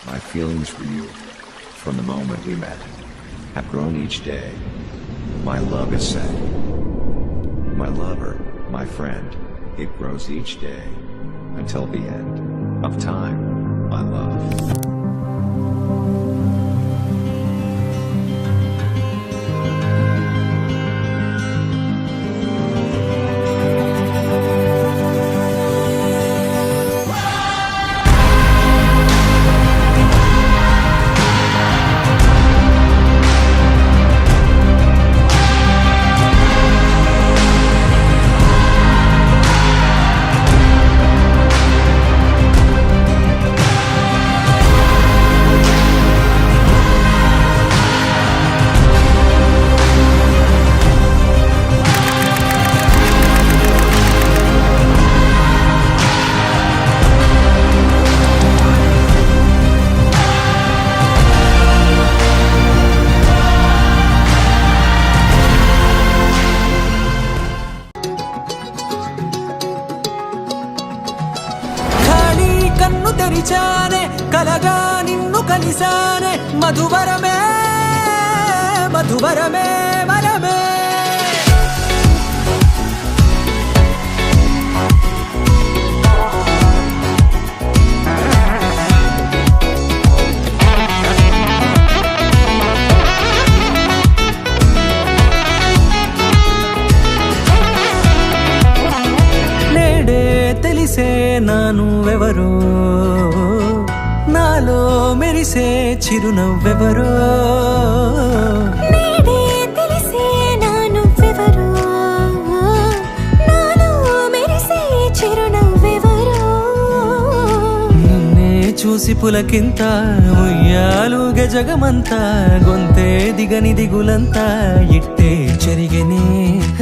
My feelings for you, from the moment we met, have grown each day. My love is set. My lover, my friend, it grows each day, until the end of time, my love. తెరిచానే కలగా నిన్ను కలిసానే మధువరమే మధువరమే మనమే నేడే తెలిసే నానువెవరో నాలో మెరిసే చిరునవ్వెవరో నేడే తెలిసే నానువెవరో నాలో మెరిసే చిరునవ్వెవరో నిన్నే చూసి పులకింత ఉయ్యాలుగ జగమంతా గొంతే దిగని దిగులంతా ఇట్టే చెరిగెనే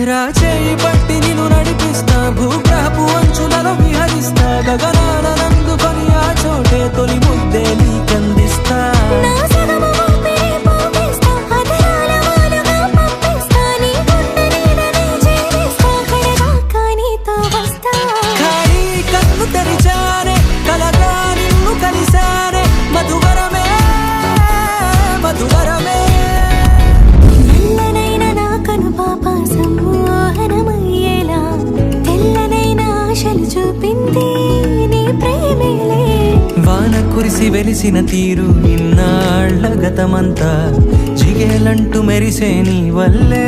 రాచేయి పట్టి నిన్ను నడిపిస్తా భూగ్రహపు అంచులలో విహరిస్తా గగనాల నందుకొని ఆ చోటే తొలి ముద్దే నీకందిస్తా నా సగము ఊపిరి పోగేస్తా అధరాల వాలుగా పంపిస్తా నీ గుండె నీడనే చేరేస్తా కడదాకా నీతో వస్తా ఖాళీ కన్ను తెరిచానే కలగా నిన్ను కలిసానే మధువరమే మధువరమే నల్లనైన నా కనుపాప సమ్మోహనమయ్యేలా తెల్లనైన ఆశలు చూపింది నీ ప్రేమేలే వాన కురిసి వెలిసిన తీరు ఇన్నాళ్ల గతమంతా జిగేలంటూ మెరిసే నీ వల్లే